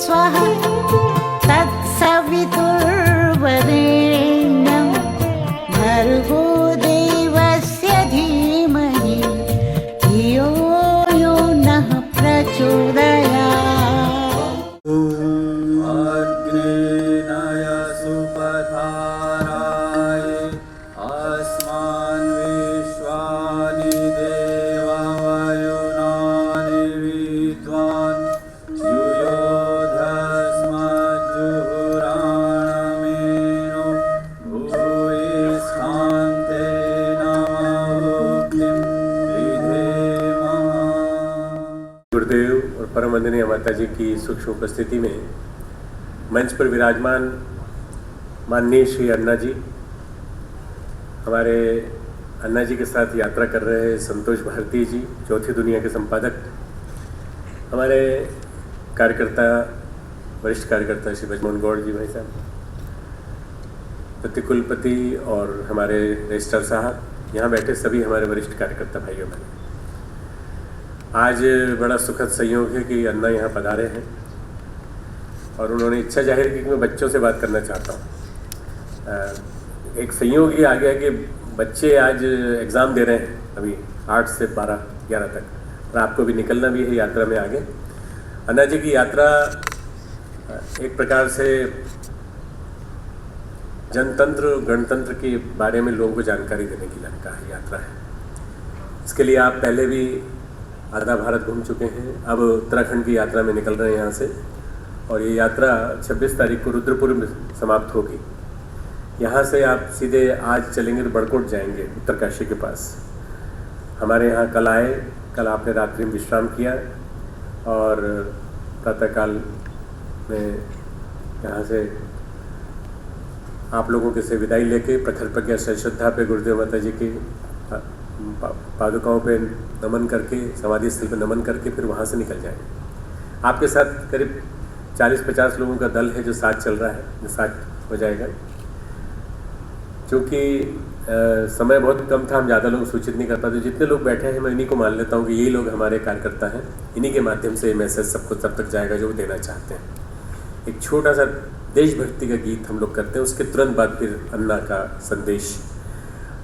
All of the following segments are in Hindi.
स्वाहा तत्सवितुर्वरेण्यं भर्गो देवस्य धीमहि धियो यो नः प्रचोदयात्। अग्नेनाय सुपथाराय अस्मान् विश्वानि देववयुनानि विद्वान् युयोधस्मज्जुहुराणमेनो भूयिष्ठान्ते नमोक्तिं विधेम। गुरुदेव और परम वंदनीय माता जी की सूक्ष्म उपस्थिति में मंच पर विराजमान माननीय श्री अन्ना जी, हमारे अन्ना जी के साथ यात्रा कर रहे हैं संतोष भारती जी, चौथी दुनिया के संपादक, हमारे कार्यकर्ता, वरिष्ठ कार्यकर्ता श्री बजमोहन गौड़ जी भाई साहब, प्रतिकुलपति और हमारे रजिस्ट्रार साहब, यहाँ बैठे सभी हमारे वरिष्ठ कार्यकर्ता भाइयों बहनों, आज बड़ा सुखद संयोग है कि अन्ना यहाँ पधारे हैं और उन्होंने इच्छा जाहिर की कि मैं बच्चों से बात करना चाहता हूँ। एक संयोग ये आ गया कि बच्चे आज एग्ज़ाम दे रहे हैं अभी 8 से 12-11 तक, और आपको भी निकलना भी है यात्रा में आगे। अन्ना जी की यात्रा एक प्रकार से जनतंत्र गणतंत्र के बारे में लोगों को जानकारी देने की यात्रा है। इसके लिए आप पहले भी आधा भारत घूम चुके हैं, अब उत्तराखंड की यात्रा में निकल रहे हैं यहाँ से, और ये यात्रा 26 तारीख को रुद्रपुर में समाप्त होगी। यहाँ से आप सीधे आज चलेंगे तो बड़कोट जाएंगे, उत्तरकाशी के पास। हमारे यहाँ कल आए, कल आपने रात्रि में विश्राम किया और प्रातःकाल में यहाँ से आप लोगों के से विदाई लेके प्रखर प्रज्ञा श्रद्धा पे गुरुदेव माता जी की पादुकाओं पे नमन करके, समाधि स्थल पे नमन करके फिर वहाँ से निकल जाएंगे। आपके साथ करीब 40-50 लोगों का दल है जो साथ चल रहा है, जो साथ हो जाएगा। क्योंकि समय बहुत कम था, हम ज़्यादा लोग सूचित नहीं कर पाते। जितने लोग बैठे हैं मैं इन्हीं को मान लेता हूँ कि यही लोग हमारे कार्यकर्ता हैं। इन्हीं के माध्यम से मैसेज सबको तब तक जाएगा जो वो देना चाहते हैं। एक छोटा सा देशभक्ति का गीत हम लोग करते हैं, उसके तुरंत बाद फिर अन्ना का संदेश।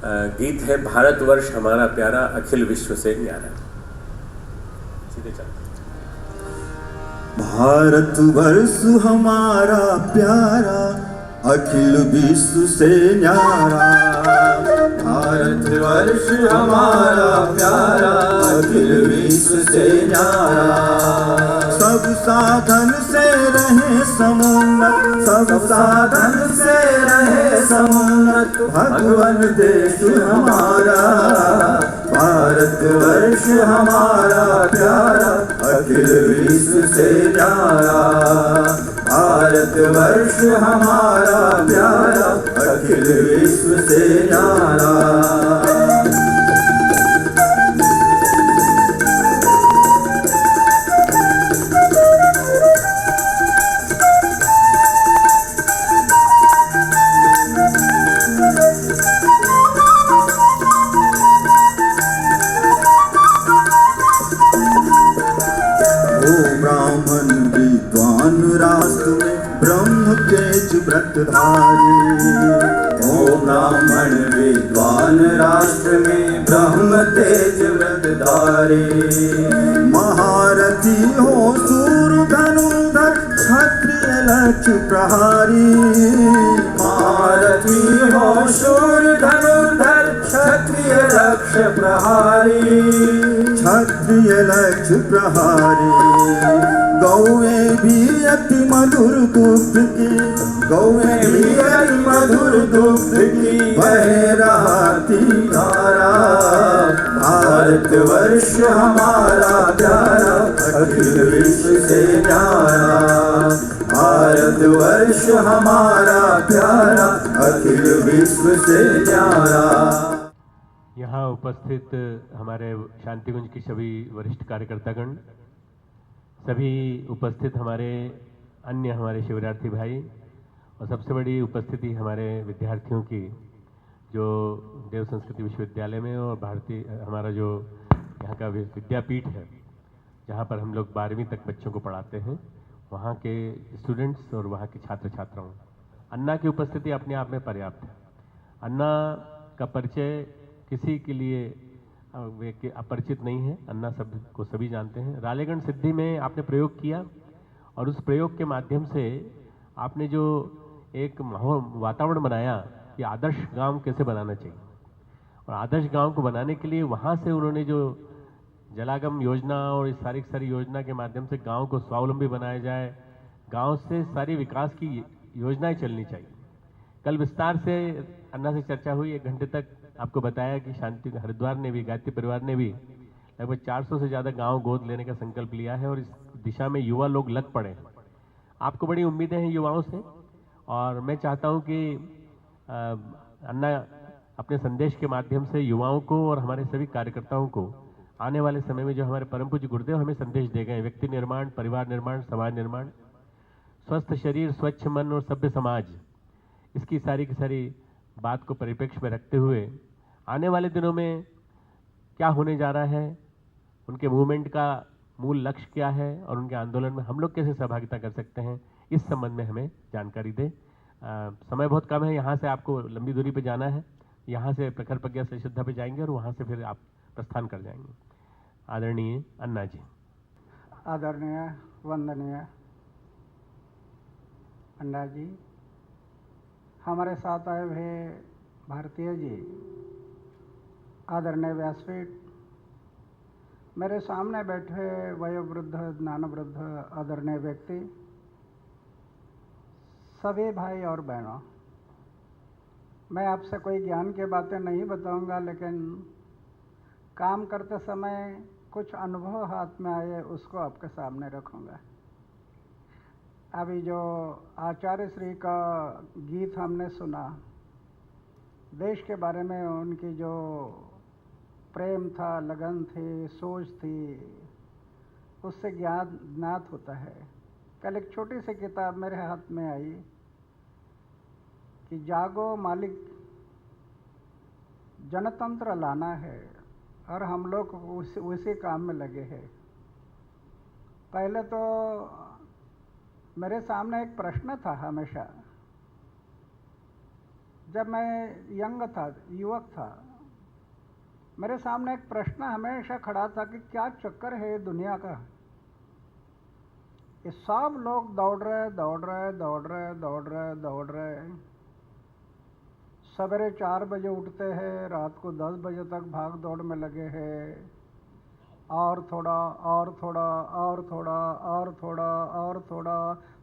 गीत है भारतवर्ष हमारा प्यारा, अखिल विश्व से न्यारा। सीधे चलते। भारतवर्ष हमारा प्यारा, अखिल विश्व से न्यारा। भारतवर्ष हमारा प्यारा, अखिल विश्व से न्यारा। सब साधन से रहे समुन्नत, सब साधन से रहे समुन्नत, भगवन देश हमारा। भारतवर्ष हमारा प्यारा, अखिल विश्व से न्यारा। भारतवर्ष हमारा प्यारा, अखिल विश्व से न्यारा। ब्राह्मण विद्वान राष्ट्र में ब्रह्म तेज व्रतधारी। ओ ब्राह्मण विद्वान राष्ट्र में ब्रह्म तेज व्रतधारी। महारथी हो सूर धनुधर, क्षत्रिय लक्ष्य प्रहारी। महारथी हो शूर धनुधर, क्षत्रिय लक्ष्य प्रहारी। क्षत्रिय लक्ष्य प्रहारी। गौए भी अति मधुर दुग्ध की, गौए भी अति मधुर दुग्ध की, बह रही धारा। भारतवर्ष हमारा प्यारा, अखिल विश्व से न्यारा। भारतवर्ष हमारा प्यारा, अखिल विश्व से न्यारा। यहाँ उपस्थित हमारे शांतिकुंज की सभी वरिष्ठ कार्यकर्तागण, सभी उपस्थित हमारे शिवरार्थी भाई, और सबसे बड़ी उपस्थिति हमारे विद्यार्थियों की जो देव संस्कृति विश्वविद्यालय में और हमारा जो यहाँ का विद्यापीठ है, जहाँ पर हम लोग 12वीं तक बच्चों को पढ़ाते हैं, वहाँ के स्टूडेंट्स और वहाँ के छात्र छात्राओं। अन्ना की उपस्थिति अपने आप में पर्याप्त है। अन्ना का परिचय किसी के लिए अपरिचित नहीं है। अन्ना सबको सभी जानते हैं। रालेगण सिद्धि में आपने प्रयोग किया और उस प्रयोग के माध्यम से आपने जो एक वातावरण बनाया कि आदर्श गांव कैसे बनाना चाहिए, और आदर्श गांव को बनाने के लिए वहाँ से उन्होंने जो जलागम योजना और इस सारी योजना के माध्यम से गांव को स्वावलंबी बनाया जाए, गांव से सारी विकास की योजनाएं चलनी चाहिए। कल विस्तार से अन्ना से चर्चा हुई, 1 घंटे तक आपको बताया कि शांति हरिद्वार ने भी, गायत्री परिवार ने भी लगभग 400 से ज़्यादा गांव गोद लेने का संकल्प लिया है और इस दिशा में युवा लोग लग पड़े हैं। आपको बड़ी उम्मीदें हैं युवाओं से, और मैं चाहता हूं कि अन्ना अपने संदेश के माध्यम से युवाओं को और हमारे सभी कार्यकर्ताओं को आने वाले समय में जो हमारे परम पूज्य गुरुदेव हमें संदेश दे गए, व्यक्ति निर्माण, परिवार निर्माण, समाज निर्माण, स्वस्थ शरीर, स्वच्छ मन और सभ्य समाज, इसकी सारी की सारी बात को परिप्रेक्ष्य में रखते हुए आने वाले दिनों में क्या होने जा रहा है, उनके मूवमेंट का मूल लक्ष्य क्या है और उनके आंदोलन में हम लोग कैसे सहभागिता कर सकते हैं, इस संबंध में हमें जानकारी दें। समय बहुत कम है, यहाँ से आपको लंबी दूरी पे जाना है। यहाँ से प्रखर प्रज्ञा से श्रद्धा पे जाएंगे और वहाँ से फिर आप प्रस्थान कर जाएंगे। आदरणीय अन्ना जी। आदरणीय वंदनीय अन्ना जी, हमारे साथ आए हुए भारतीय जी, आदरणीय व्यासपीठ, मेरे सामने बैठे वयोवृद्ध, ज्ञानवृद्ध, आदरणीय व्यक्ति, सभी भाई और बहनों, मैं आपसे कोई ज्ञान की बातें नहीं बताऊंगा, लेकिन काम करते समय कुछ अनुभव हाथ में आए उसको आपके सामने रखूंगा। अभी जो आचार्य श्री का गीत हमने सुना, देश के बारे में उनकी जो प्रेम था, लगन थी, सोच थी, उससे ज्ञात होता है। कल एक छोटी सी किताब मेरे हाथ में आई कि जागो मालिक, जनतंत्र लाना है, और हम लोग उसी काम में लगे हैं। पहले तो मेरे सामने एक प्रश्न था हमेशा, जब मैं यंग था, युवक था, मेरे सामने एक प्रश्न हमेशा खड़ा था कि क्या चक्कर है दुनिया का। ये सब लोग दौड़ रहे, सवेरे 4 बजे उठते हैं, रात को 10 बजे तक भाग दौड़ में लगे हैं, और थोड़ा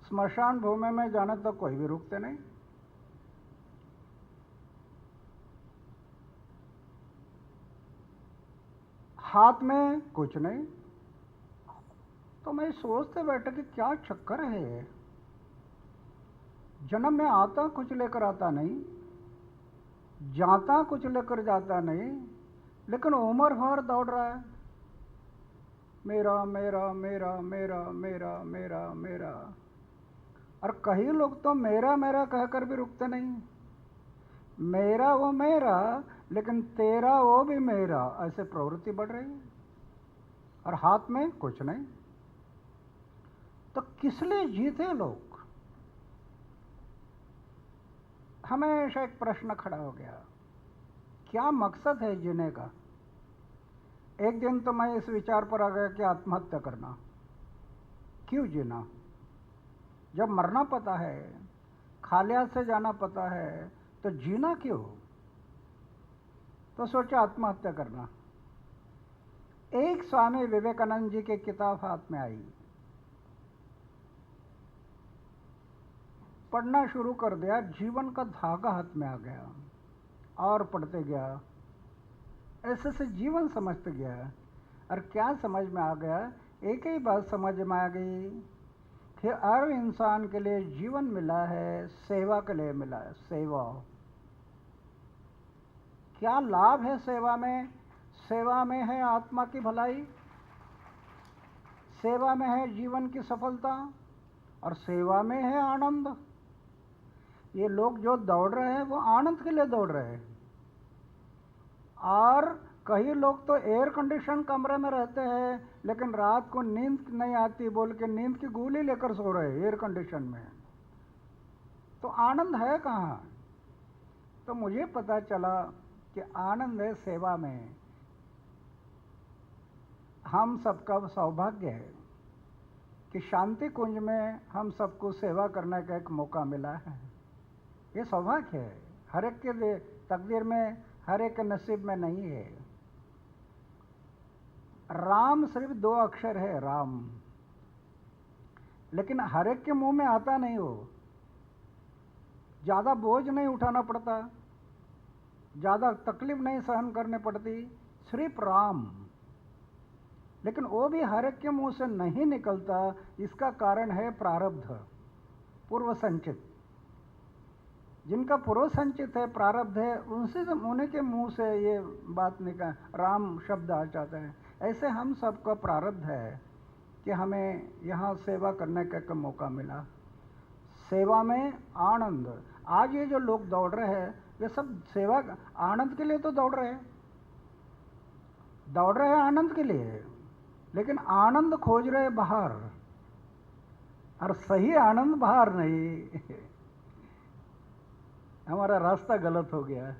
स्मशान भूमि में जाने तक कोई भी रुकते नहीं। हाथ में कुछ नहीं। तो मैं सोचते बैठा कि क्या चक्कर है, जन्म में आता कुछ लेकर आता नहीं, जाता कुछ लेकर जाता नहीं, लेकिन उम्र भर दौड़ रहा है, मेरा मेरा मेरा मेरा मेरा मेरा मेरा। और कई लोग तो मेरा मेरा कहकर भी रुकते नहीं। मेरा वो मेरा, लेकिन तेरा वो भी मेरा, ऐसे प्रवृत्ति बढ़ रही है, और हाथ में कुछ नहीं। तो किस लिए जीते लोग? हमेशा एक प्रश्न खड़ा हो गया, क्या मकसद है जीने का? एक दिन तो मैं इस विचार पर आ गया कि आत्महत्या करना। क्यों जीना? जब मरना पता है, खालिया से जाना पता है, तो जीना क्यों? तो सोचा आत्महत्या करना। एक स्वामी विवेकानंद जी की किताब हाथ में आई, पढ़ना शुरू कर दिया, जीवन का धागा हाथ में आ गया, और पढ़ते गया, ऐसे से जीवन समझते गया। और क्या समझ में आ गया? एक ही बात समझ में आ गई कि हर इंसान के लिए जीवन मिला है, सेवा के लिए मिला है। सेवा, क्या लाभ है सेवा में? सेवा में है आत्मा की भलाई, सेवा में है जीवन की सफलता, और सेवा में है आनंद। ये लोग जो दौड़ रहे हैं वो आनंद के लिए दौड़ रहे हैं, और कई लोग तो एयर कंडीशन कमरे में रहते हैं लेकिन रात को नींद नहीं आती बोल के नींद की गोली लेकर सो रहे एयर कंडीशन में। तो आनंद है कहाँ? तो मुझे पता चला कि आनंद है सेवा में। हम सबका सौभाग्य है कि शांति कुंज में हम सबको सेवा करने का एक मौका मिला है। ये सौभाग्य है, हर एक के तकदीर में, हर एक के नसीब में नहीं है। राम सिर्फ 2 अक्षर है, राम, लेकिन हर एक के मुंह में आता नहीं हो। ज़्यादा बोझ नहीं उठाना पड़ता, ज़्यादा तकलीफ नहीं सहन करनी पड़ती, सिर्फ राम। लेकिन वो भी हर एक के मुंह से नहीं निकलता। इसका कारण है प्रारब्ध, पूर्व संचित। जिनका पूर्व संचित है, प्रारब्ध है, उन्हीं के मुंह से ये बात निकल, राम शब्द आ जाता है। ऐसे हम सबका प्रारब्ध है कि हमें यहाँ सेवा करने का एक मौका मिला। सेवा में आनंद। आज ये जो लोग दौड़ रहे हैं ये सब सेवा आनंद के लिए तो दौड़ रहे हैं आनंद के लिए, लेकिन आनंद खोज रहे बाहर, और सही आनंद बाहर नहीं। हमारा रास्ता गलत हो गया।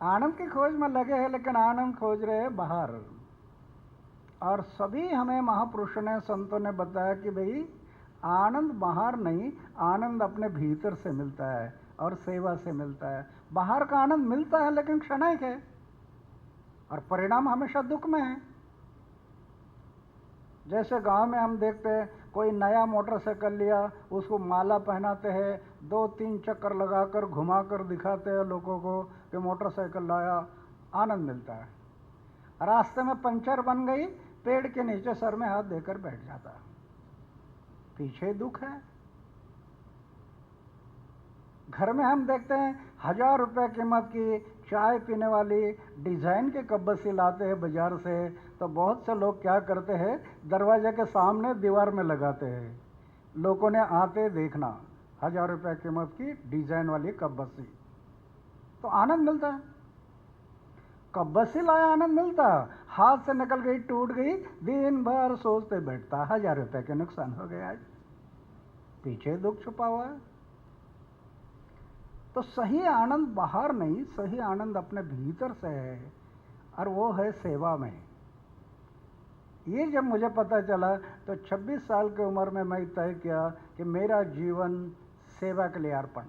आनंद की खोज में लगे हैं लेकिन आनंद खोज रहे हैं बाहर। और सभी हमें महापुरुषों ने, संतों ने बताया कि भाई आनंद बाहर नहीं, आनंद अपने भीतर से मिलता है और सेवा से मिलता है। बाहर का आनंद मिलता है लेकिन क्षणिक है और परिणाम हमेशा दुख में है। जैसे गांव में हम देखते हैं, कोई नया मोटरसाइकिल लिया, उसको माला पहनाते हैं, 2-3 चक्कर लगाकर घुमाकर दिखाते हैं लोगों को कि मोटरसाइकिल लाया, आनंद मिलता है। रास्ते में पंचर बन गई, पेड़ के नीचे सर में हाथ देकर बैठ जाता, पीछे दुख है। घर में हम देखते हैं 1000 रुपये कीमत की चाय पीने वाली डिज़ाइन के कप बसी लाते हैं बाजार से, तो बहुत से लोग क्या करते हैं, दरवाजे के सामने दीवार में लगाते हैं, लोगों ने आते देखना। 1000 रुपये कीमत की डिज़ाइन वाली कप बसी, तो आनंद मिलता है। कप बसी लाया, आनंद मिलता, हाथ से निकल गई, टूट गई, दिन भर सोचते बैठता, 1000 रुपये के नुकसान हो गया, आज पीछे दुख छुपा हुआ है। तो सही आनंद बाहर नहीं, सही आनंद अपने भीतर से है, और वो है सेवा में। ये जब मुझे पता चला तो 26 साल की उम्र में मैं तय किया कि मेरा जीवन सेवा के लिए अर्पण।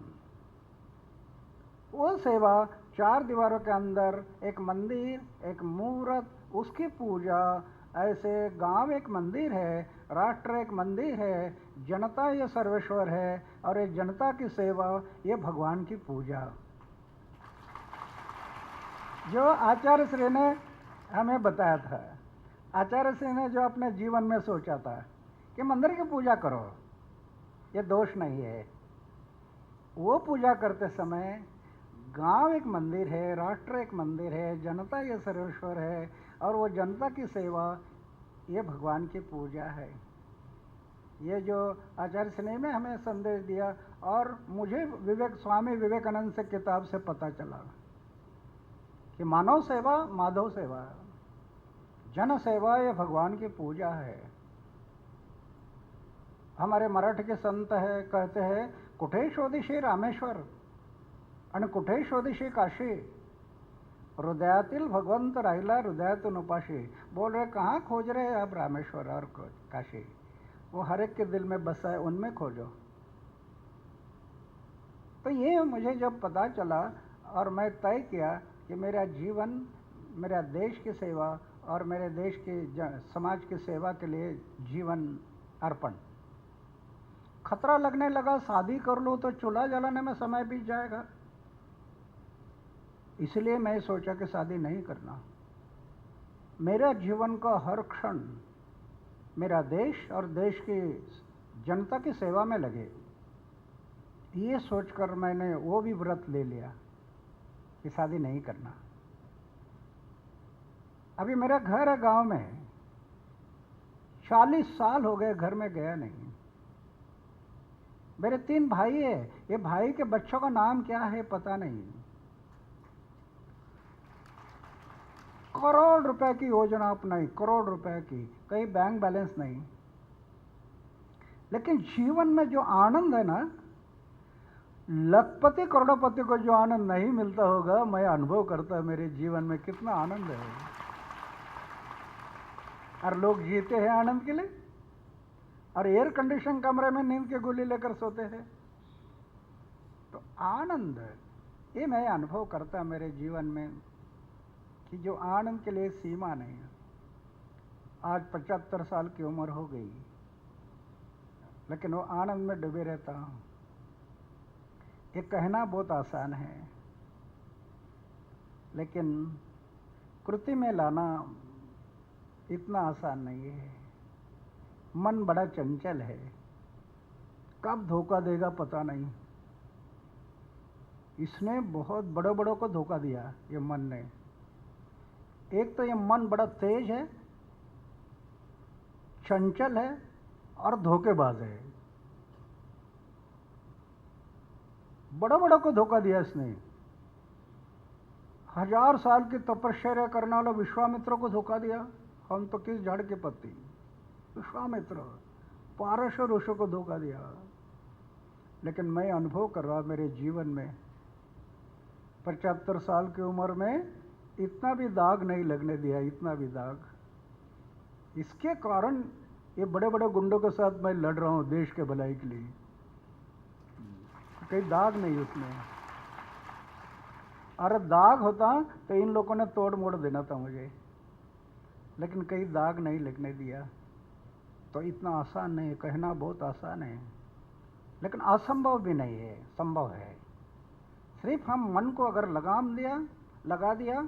वो सेवा 4 दीवारों के अंदर, एक मंदिर, एक मूर्त, उसकी पूजा। ऐसे गांव एक मंदिर है, राष्ट्र एक मंदिर है, जनता ये सर्वेश्वर है, और ये जनता की सेवा ये भगवान की पूजा। जो आचार्य श्री ने हमें बताया था, आचार्य श्री ने जो अपने जीवन में सोचा था कि मंदिर की पूजा करो, ये दोष नहीं है। वो पूजा करते समय गांव एक मंदिर है, राष्ट्र एक मंदिर है, जनता ये सर्वेश्वर है, और वो जनता की सेवा ये भगवान की पूजा है। ये जो आचार्य स्नेह में हमें संदेश दिया, और मुझे स्वामी विवेकानंद से किताब से पता चला कि मानव सेवा माधव सेवा, जन सेवा ये भगवान की पूजा है। हमारे मराठी के संत है, कहते हैं, कुठे शोधिशी रामेश्वर आणि कुठे शोधिशी काशी, हृदयातील भगवंत राहिला हृदयातून उपाशी। बोल रहे कहाँ खोज रहे हैं आप रामेश्वर और काशी, वो हर एक के दिल में बसा है, उनमें खोजो। तो ये मुझे जब पता चला और मैं तय किया कि मेरा जीवन, मेरा देश की सेवा और मेरे देश के समाज की सेवा के लिए जीवन अर्पण। खतरा लगने लगा, शादी कर लो तो चूल्हा जलाने में समय बीत जाएगा, इसलिए मैं सोचा कि शादी नहीं करना। मेरा जीवन का हर क्षण मेरा देश और देश की जनता की सेवा में लगे, ये सोचकर मैंने वो भी व्रत ले लिया कि शादी नहीं करना। अभी मेरा घर है गांव में, 40 साल हो गए घर में गया नहीं। मेरे 3 भाई है, ये भाई के बच्चों का नाम क्या है पता नहीं। करोड़ रुपए की योजना अपनाई, करोड़ रुपए की, कहीं बैंक बैलेंस नहीं। लेकिन जीवन में जो आनंद है ना, लखपति करोड़पति को जो आनंद नहीं मिलता होगा, मैं अनुभव करता मेरे जीवन में कितना आनंद है। और लोग जीते हैं आनंद के लिए, और एयर कंडीशन कमरे में नींद की गोली लेकर सोते हैं। तो आनंद, ये मैं अनुभव करता मेरे जीवन में कि जो आनंद के लिए सीमा नहीं है। आज 75 साल की उम्र हो गई, लेकिन वो आनंद में डूबे रहता हूँ। ये कहना बहुत आसान है, लेकिन कृति में लाना इतना आसान नहीं है। मन बड़ा चंचल है, कब धोखा देगा पता नहीं। इसने बहुत बड़ों बड़ों को धोखा दिया, ये मन ने। एक तो ये मन बड़ा तेज है, चंचल है और धोखेबाज है। बड़ों बड़ों को धोखा दिया इसने। 1000 साल की तपस्या करने वाला विश्वामित्र को धोखा दिया। हम तो किस झाड़ के पत्ती, विश्वामित्र, पारस और ऋषि को धोखा दिया। लेकिन मैं अनुभव कर रहा मेरे जीवन में 75 साल की उम्र में इतना भी दाग नहीं लगने दिया, इतना भी दाग। इसके कारण ये बड़े बड़े गुंडों के साथ मैं लड़ रहा हूँ देश के भलाई के लिए। कहीं दाग नहीं उसमें। अरे दाग होता तो इन लोगों ने तोड़ मोड़ देना था मुझे, लेकिन कहीं दाग नहीं लगने दिया। तो इतना आसान नहीं है, कहना बहुत आसान है, लेकिन असंभव भी नहीं है, संभव है। सिर्फ हम मन को अगर लगा दिया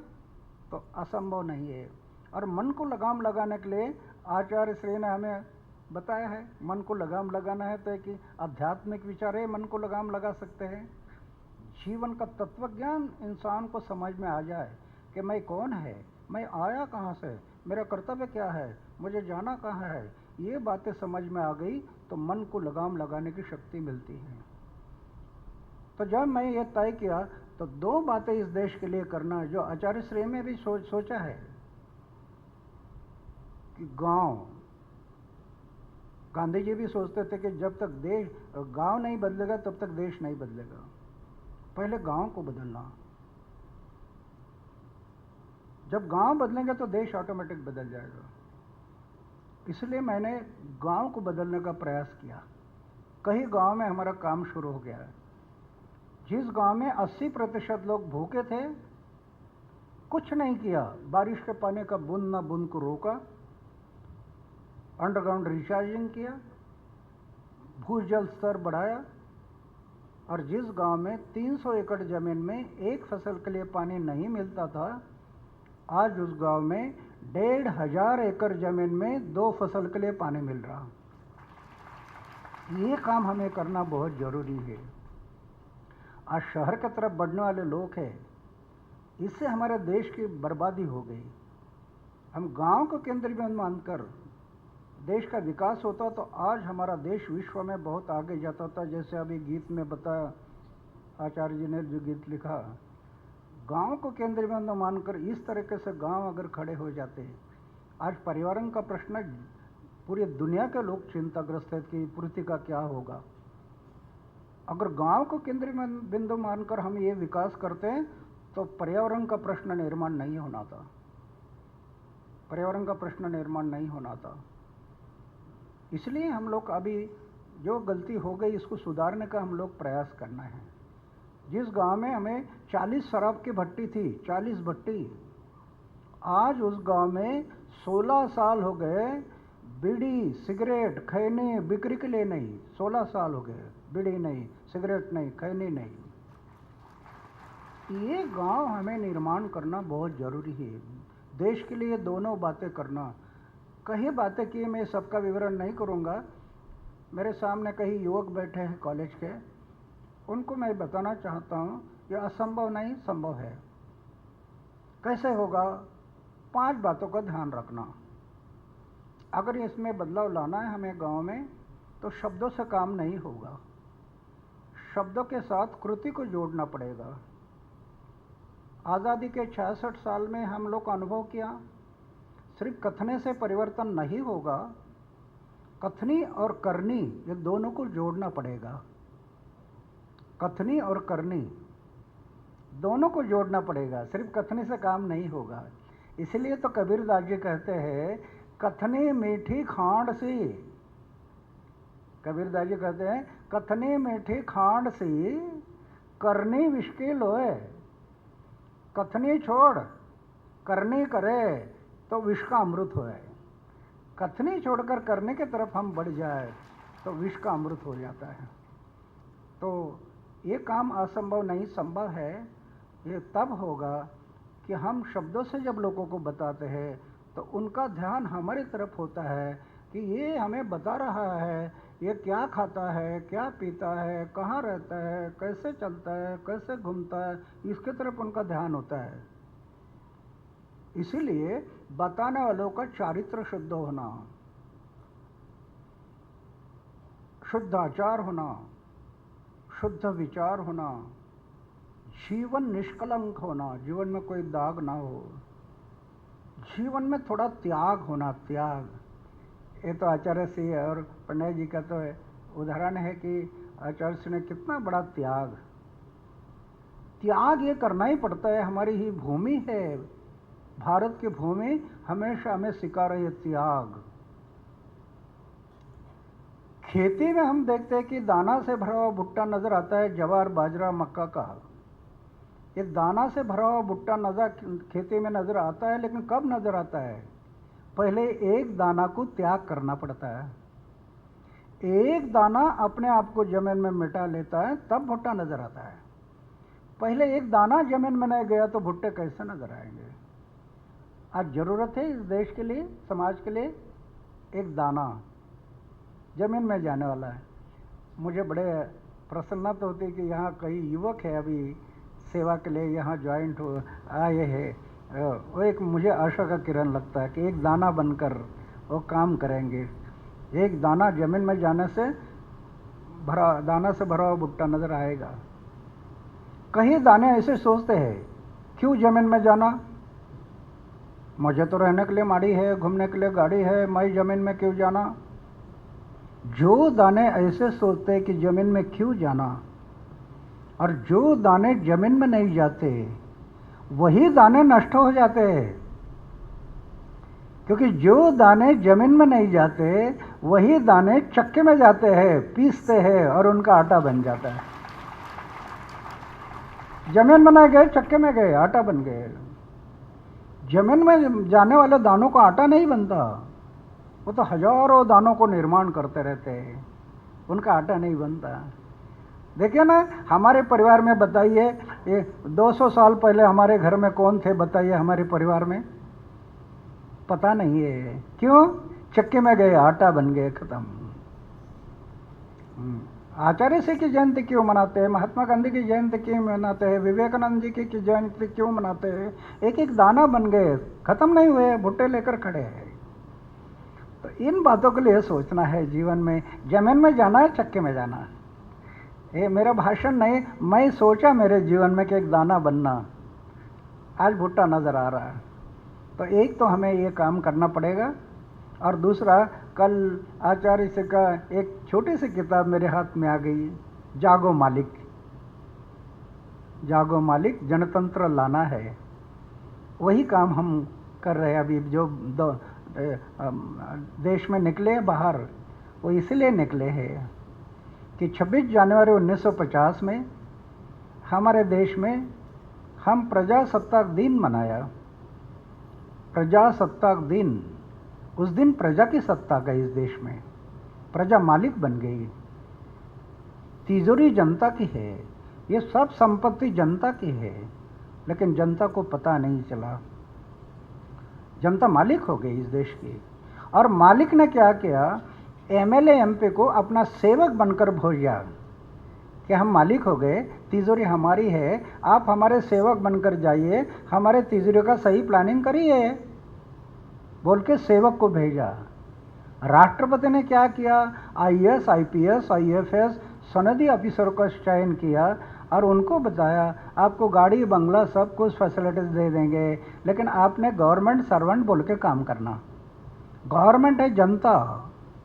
तो असंभव नहीं है। और मन को लगाम लगाने के लिए आचार्य श्री ने हमें बताया है, मन को लगाम लगाना है तो कि आध्यात्मिक विचार है, मन को लगाम लगा सकते हैं। जीवन का तत्वज्ञान इंसान को समझ में आ जाए कि मैं कौन है, मैं आया कहाँ से, मेरा कर्तव्य क्या है, मुझे जाना कहाँ है, ये बातें समझ में आ गई तो मन को लगाम लगाने की शक्ति मिलती है। तो जब मैं ये तय किया तो 2 बातें इस देश के लिए करना, जो आचार्य श्री में भी सोचा है कि गांधी जी भी सोचते थे कि जब तक गांव नहीं बदलेगा तब तक देश नहीं बदलेगा। पहले गांव को बदलना, जब गांव बदलेंगे तो देश ऑटोमेटिक बदल जाएगा। इसलिए मैंने गांव को बदलने का प्रयास किया। कई गांव में हमारा काम शुरू हो गया है। जिस गांव में 80% लोग भूखे थे, कुछ नहीं किया, बारिश के पानी का बूंद न बूंद को रोका, अंडरग्राउंड रिचार्जिंग किया, भूजल स्तर बढ़ाया। और जिस गांव में 300 एकड़ जमीन में एक फसल के लिए पानी नहीं मिलता था, आज उस गांव में 1500 एकड़ जमीन में 2 फसल के लिए पानी मिल रहा। ये काम हमें करना बहुत जरूरी है। आज शहर की तरफ बढ़ने वाले लोग हैं, इससे हमारे देश की बर्बादी हो गई। हम गांव को केंद्र में मानकर देश का विकास होता तो आज हमारा देश विश्व में बहुत आगे जाता था। जैसे अभी गीत में बताया, आचार्य जी ने जो गीत लिखा, गांव को केंद्र में मानकर इस तरीके से गांव अगर खड़े हो जाते, आज पर्यावरण का प्रश्न पूरी दुनिया के लोग चिंताग्रस्त है कि पृथ्वी का क्या होगा। अगर गांव को केंद्र बिंदु मानकर हम ये विकास करते हैं तो पर्यावरण का प्रश्न निर्माण नहीं होना था, पर्यावरण का प्रश्न निर्माण नहीं होना था। इसलिए हम लोग अभी जो गलती हो गई इसको सुधारने का हम लोग प्रयास करना है। जिस गांव में हमें 40 शराब की भट्टी थी, 40 भट्टी, आज उस गांव में 16 साल हो गए बीड़ी सिगरेट खैनी बिक्री के लिए नहीं। 16 साल हो गए, बीड़ी नहीं, सिगरेट नहीं, खैनी नहीं। ये गांव हमें निर्माण करना बहुत जरूरी है। देश के लिए दोनों बातें करना। कई बातें की, मैं सबका विवरण नहीं करूंगा। मेरे सामने कई युवक बैठे हैं कॉलेज के, उनको मैं बताना चाहता हूं ये असंभव नहीं, संभव है। कैसे होगा? 5 बातों का ध्यान रखना। अगर इसमें बदलाव लाना है हमें गांव में, तो शब्दों से काम नहीं होगा, शब्दों के साथ कृति को जोड़ना पड़ेगा। आज़ादी के 66 साल में हम लोग को अनुभव किया, सिर्फ कथने से परिवर्तन नहीं होगा, कथनी और करनी ये दोनों को जोड़ना पड़ेगा। कथनी और करनी दोनों को जोड़ना पड़ेगा, सिर्फ कथनी से काम नहीं होगा। इसलिए तो कबीरदास जी कहते हैं कथनी मीठी खांड सी। कबीरदास जी कहते हैं कथनी मीठी खांड सी, करनी विष की लोए। कथनी छोड़ करनी करे तो विष का अमृत होए। कथनी छोड़कर करने की तरफ हम बढ़ जाए तो विष का अमृत हो जाता है। तो ये काम असंभव नहीं, संभव है। ये तब होगा कि हम शब्दों से जब लोगों को बताते हैं तो उनका ध्यान हमारी तरफ होता है कि ये हमें बता रहा है ये क्या खाता है, क्या पीता है, कहाँ रहता है, कैसे चलता है, कैसे घूमता है, इसके तरफ उनका ध्यान होता है। इसीलिए बताने वालों का चारित्र शुद्ध होना, शुद्ध आचार होना, शुद्ध विचार होना, जीवन निष्कलंक होना, जीवन में कोई दाग ना हो, जीवन में थोड़ा त्याग होना। त्याग ये तो आचार्य सिंह और पंडित जी का तो उदाहरण है कि आचार्य सिंह ने कितना बड़ा त्याग ये करना ही पड़ता है। हमारी ही भूमि है, भारत की भूमि हमेशा हमें सिखा रही है त्याग। खेती में हम देखते हैं कि दाना से भरा हुआ भुट्टा नजर आता है, ज्वार बाजरा मक्का का। ये दाना से भरा हुआ भुट्टा नजर खेती में नजर आता है, लेकिन कब नजर आता है? पहले एक दाना को त्याग करना पड़ता है। एक दाना अपने आप को जमीन में मिटा लेता है, तब भुट्टा नजर आता है। पहले एक दाना जमीन में नहीं गया तो भुट्टे कैसे नजर आएंगे? आज जरूरत है इस देश के लिए, समाज के लिए एक दाना जमीन में जाने वाला है। मुझे बड़े प्रसन्नता होती है कि यहाँ कई युवक है अभी सेवा के लिए यहाँ ज्वाइंट आए हैं। वो एक मुझे आशा का किरण लगता है कि एक दाना बनकर वो काम करेंगे। एक दाना जमीन में जाने से दाना से भरा हुआ भुट्टा नजर आएगा। कई दाने ऐसे सोचते हैं क्यों जमीन में जाना, मुझे तो रहने के लिए माड़ी है, घूमने के लिए गाड़ी है, मैं जमीन में क्यों जाना। जो दाने ऐसे सोचते हैं कि जमीन में क्यों जाना, और जो दाने जमीन में नहीं जाते वही दाने नष्ट हो जाते हैं। क्योंकि जो दाने जमीन में नहीं जाते वही दाने चक्के में जाते हैं, पीसते हैं और उनका आटा बन जाता है। जमीन में नहीं गए, चक्के में गए, आटा बन गए। जमीन में जाने वाले दानों का आटा नहीं बनता, वो तो हजारों दानों को निर्माण करते रहते हैं, उनका आटा नहीं बनता। देखिए ना, हमारे परिवार में बताइए, ये 200 साल पहले हमारे घर में कौन थे बताइए? हमारे परिवार में पता नहीं है। क्यों? चक्के में गए, आटा बन गए, खत्म। आचार्य सिंह की जयंती क्यों मनाते हैं? महात्मा गांधी की जयंती क्यों मनाते हैं? विवेकानंद जी की जयंती क्यों मनाते हैं? एक एक दाना बन गए, खत्म नहीं हुए, भुट्टे लेकर खड़े हैं। तो इन बातों के लिए सोचना है जीवन में। जमीन में जाना है, चक्के में जाना है। ये मेरा भाषण नहीं, मैं सोचा मेरे जीवन में कि एक दाना बनना, आज भुट्टा नजर आ रहा है। तो एक तो हमें ये काम करना पड़ेगा, और दूसरा कल आचार्य से का एक छोटी सी किताब मेरे हाथ में आ गई, जागो मालिक। जागो मालिक, जनतंत्र लाना है। वही काम हम कर रहे हैं अभी। जो देश में निकले बाहर, वो इसलिए निकले हैं कि 26 जनवरी 1950 में हमारे देश में हम प्रजासत्ताक दिन मनाया। प्रजासत्ताक दिन, उस दिन प्रजा की सत्ता गई इस देश में, प्रजा मालिक बन गई। तिजोरी जनता की है, ये सब संपत्ति जनता की है, लेकिन जनता को पता नहीं चला। जनता मालिक हो गई इस देश की। और मालिक ने क्या किया? एमएलए एमपी को अपना सेवक बनकर भेजा कि हम मालिक हो गए, तिजोरी हमारी है, आप हमारे सेवक बनकर जाइए, हमारे तिजोरी का सही प्लानिंग करिए, बोल के सेवक को भेजा। राष्ट्रपति ने क्या किया? आईएएस, आईपीएस, आईएफएस सनदी ऑफिसर का चयन किया और उनको बताया आपको गाड़ी बंगला सब कुछ फैसिलिटीज दे देंगे, लेकिन आपने गवर्नमेंट सर्वेंट बोल के काम करना। गवर्नमेंट है जनता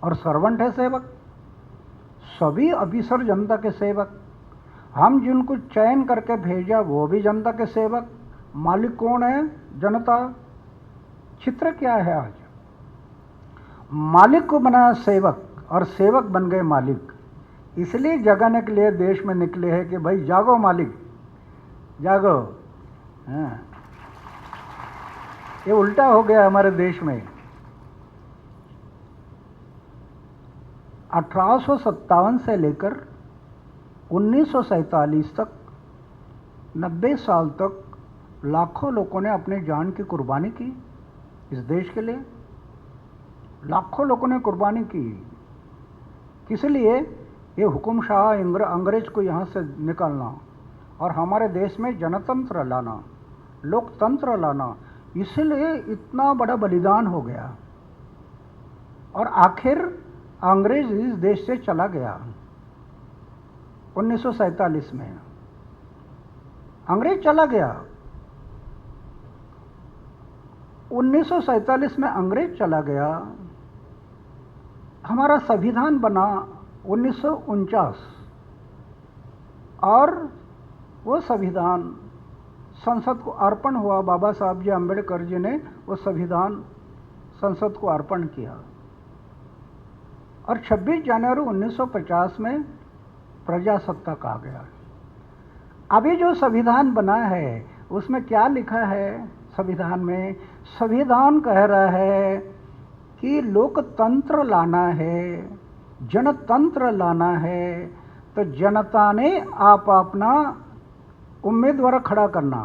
और सर्वेंट है सेवक। सभी ऑफिसर जनता के सेवक। हम जिनको चयन करके भेजा वो भी जनता के सेवक। मालिक कौन है? जनता। चित्र क्या है? आज मालिक को बनाया सेवक और सेवक बन गए मालिक। इसलिए जगाने के लिए देश में निकले हैं कि भाई जागो मालिक, जागो। हाँ, ये उल्टा हो गया हमारे देश में। 1857 से लेकर 1947 तक 90 साल तक लाखों लोगों ने अपनी जान की कुर्बानी की इस देश के लिए। लाखों लोगों ने कुर्बानी की। किस लिए? ये हुकुमशाह अंग्रेज को यहाँ से निकालना और हमारे देश में जनतंत्र लाना, लोकतंत्र लाना। इसलिए इतना बड़ा बलिदान हो गया और आखिर अंग्रेज इस देश से चला गया। 1947 में अंग्रेज चला गया। 1947 में अंग्रेज चला गया। हमारा संविधान बना 1949 और वो संविधान संसद को अर्पण हुआ। बाबा साहब जी अम्बेडकर जी ने वो संविधान संसद को अर्पण किया और 26 जनवरी 1950 में प्रजासत्ताक आ गया। अभी जो संविधान बना है उसमें क्या लिखा है? संविधान में संविधान कह रहा है कि लोकतंत्र लाना है, जनतंत्र लाना है, तो जनता ने आप अपना उम्मीदवार खड़ा करना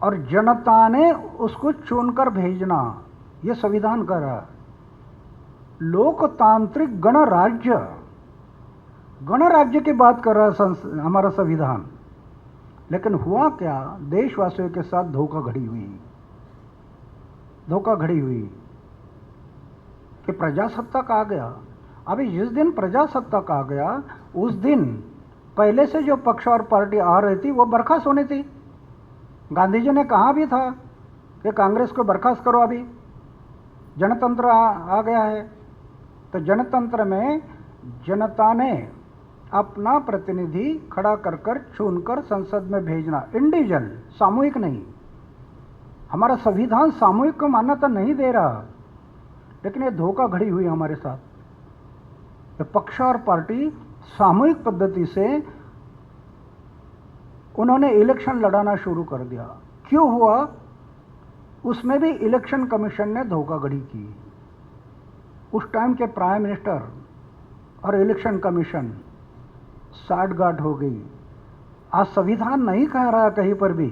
और जनता ने उसको चुनकर भेजना। ये संविधान कह रहा है। लोकतांत्रिक गणराज्य, गणराज्य की बात कर रहा है हमारा संविधान। लेकिन हुआ क्या? देशवासियों के साथ धोखाधड़ी हुई। धोखाधड़ी हुई कि प्रजासत्ताक आ गया। अभी जिस दिन प्रजासत्ताक आ गया उस दिन पहले से जो पक्ष और पार्टी आ रही थी वो बर्खास्त होनी थी। गांधी जी ने कहा भी था कि कांग्रेस को बर्खास्त करो, अभी जनतंत्र आ गया है। तो जनतंत्र में जनता ने अपना प्रतिनिधि खड़ा कर कर चुनकर संसद में भेजना। इंडिविजुअल, सामूहिक नहीं। हमारा संविधान सामूहिक को मान्यता नहीं दे रहा, लेकिन ये धोखाधड़ी हुई हमारे साथ। तो पक्ष और पार्टी सामूहिक पद्धति से उन्होंने इलेक्शन लड़ाना शुरू कर दिया। क्यों हुआ? उसमें भी इलेक्शन कमीशन ने धोखाधड़ी की। उस टाइम के प्राइम मिनिस्टर और इलेक्शन कमीशन साठगांठ हो गई। आज संविधान नहीं कह रहा कहीं पर भी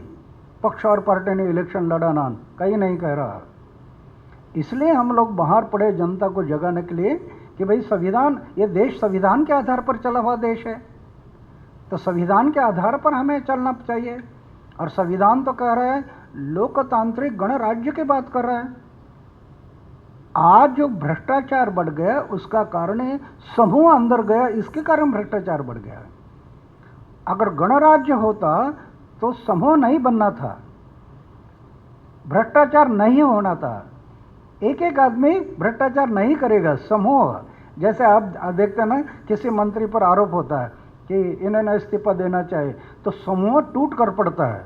पक्ष और पार्टी ने इलेक्शन लड़ाना, कहीं नहीं कह रहा। इसलिए हम लोग बाहर पड़े जनता को जगाने के लिए कि भाई संविधान, ये देश संविधान के आधार पर चला हुआ देश है, तो संविधान के आधार पर हमें चलना चाहिए। और संविधान तो कह रहा है लोकतांत्रिक गणराज्य की बात कर रहा है। आज जो भ्रष्टाचार बढ़ गया उसका कारण है समूह अंदर गया, इसके कारण भ्रष्टाचार बढ़ गया। अगर गणराज्य होता तो समूह नहीं बनना था, भ्रष्टाचार नहीं होना था। एक एक आदमी भ्रष्टाचार नहीं करेगा, समूह। जैसे आप देखते हैं ना, किसी मंत्री पर आरोप होता है कि इन्होंने इस्तीफा देना चाहिए, तो समूह टूट कर पड़ता है,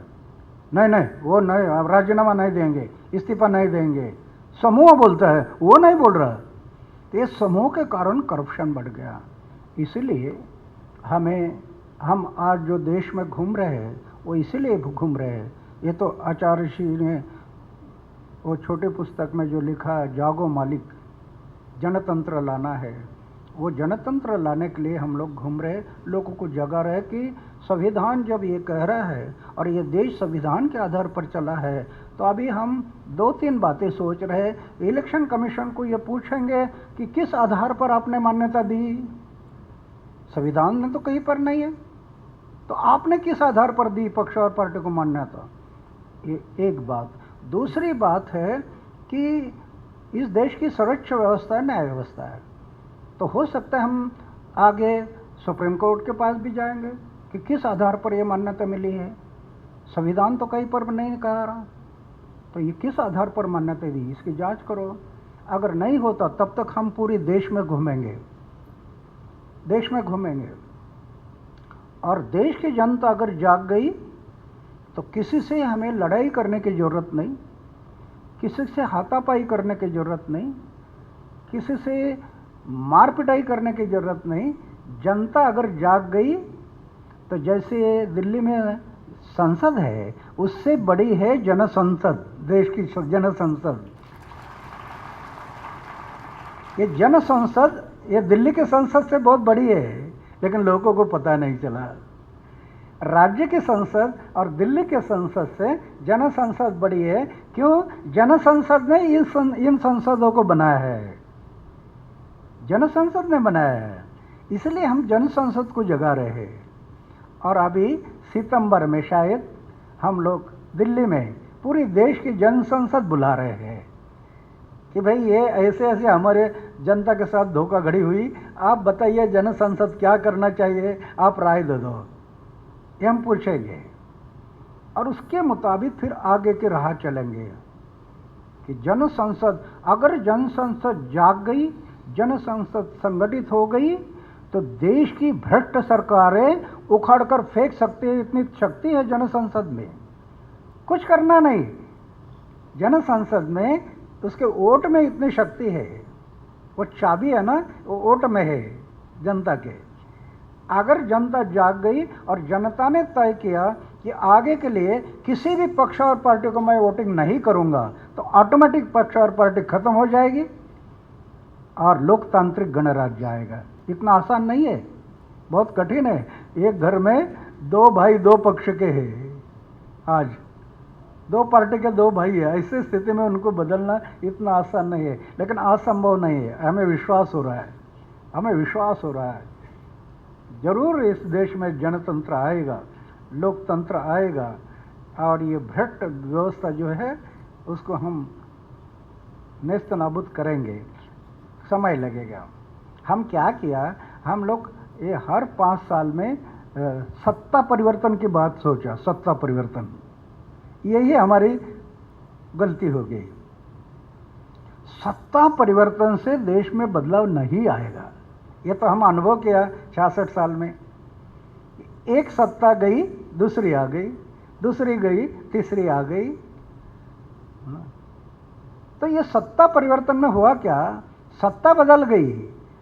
नहीं नहीं वो नहीं, राजीनामा नहीं देंगे, इस्तीफा नहीं देंगे। समूह बोलता है, वो नहीं बोल रहा। तो ये समूह के कारण करप्शन बढ़ गया। इसलिए हम आज जो देश में घूम रहे हैं वो इसीलिए घूम रहे हैं। ये तो आचार्य जी ने वो छोटे पुस्तक में जो लिखा है, जागो मालिक, जनतंत्र लाना है। वो जनतंत्र लाने के लिए हम लोग घूम रहे, लोगों को जगा रहे कि संविधान जब ये कह रहा है और ये देश संविधान के आधार पर चला है, तो अभी हम 2-3 बातें सोच रहे। इलेक्शन कमीशन को ये पूछेंगे कि किस आधार पर आपने मान्यता दी? संविधान में तो कहीं पर नहीं है, तो आपने किस आधार पर दी पक्ष और पार्टी को मान्यता? ये एक बात। दूसरी बात है कि इस देश की सर्वोच्च व्यवस्था है, न्याय व्यवस्था है। तो हो सकता है हम आगे सुप्रीम कोर्ट के पास भी जाएंगे कि किस आधार पर ये मान्यता मिली है। संविधान तो कहीं पर नहीं कह रहा, तो ये किस आधार पर मान्यता दी, इसकी जांच करो। अगर नहीं होता तब तक हम पूरे देश में घूमेंगे, देश में घूमेंगे। और देश की जनता अगर जाग गई तो किसी से हमें लड़ाई करने की ज़रूरत नहीं, किसी से हाथापाई करने की ज़रूरत नहीं, किसी से मार पिटाई करने की ज़रूरत नहीं। जनता अगर जाग गई तो जैसे दिल्ली में संसद है, उससे बड़ी है जनसंसद, देश की जनसंसद। ये जनसंसद ये दिल्ली के संसद से बहुत बड़ी है, लेकिन लोगों को पता नहीं चला। राज्य की संसद और दिल्ली के संसद से जनसंसद बड़ी है। क्यों? जनसंसद ने इन संसदों को बनाया है, जनसंसद ने बनाया है, इसलिए हम जनसंसद को जगा रहे हैं। और अभी सितंबर में शायद हम लोग दिल्ली में पूरी देश की जनसंसद बुला रहे हैं कि भाई ये ऐसे ऐसे हमारे जनता के साथ धोखाधड़ी हुई, आप बताइए जनसंसद क्या करना चाहिए, आप राय दे दो, ये हम पूछेंगे। और उसके मुताबिक फिर आगे की राह चलेंगे कि जनसंसद, अगर जनसंसद जाग गई, जनसंसद संगठित हो गई, तो देश की भ्रष्ट सरकारें उखाड़ कर फेंक सकती है, इतनी शक्ति है जनसंसद में। कुछ करना नहीं, जनसंसद में उसके वोट में इतनी शक्ति है, वो चाबी है ना, वो वोट में है जनता के। अगर जनता जाग गई और जनता ने तय किया कि आगे के लिए किसी भी पक्ष और पार्टी को मैं वोटिंग नहीं करूंगा, तो ऑटोमेटिक पक्ष और पार्टी खत्म हो जाएगी और लोकतांत्रिक गणराज्य आएगा। इतना आसान नहीं है, बहुत कठिन है। एक घर में दो भाई दो पक्ष के हैं, आज दो पार्टी के दो भाई है, ऐसी स्थिति में उनको बदलना इतना आसान नहीं है, लेकिन असंभव नहीं है। हमें विश्वास हो रहा है, हमें विश्वास हो रहा है, जरूर इस देश में जनतंत्र आएगा, लोकतंत्र आएगा, और ये भ्रष्ट व्यवस्था जो है उसको हम नेस्त नाबूद करेंगे। समय लगेगा। हम क्या किया, हम लोग ये हर 5 साल में सत्ता परिवर्तन की बात सोचा, सत्ता परिवर्तन, यही हमारी गलती हो गई। सत्ता परिवर्तन से देश में बदलाव नहीं आएगा, ये तो हम अनुभव किया 66 साल में। एक सत्ता गई, दूसरी आ गई, दूसरी गई, तीसरी आ गई। तो ये सत्ता परिवर्तन में हुआ क्या, सत्ता बदल गई,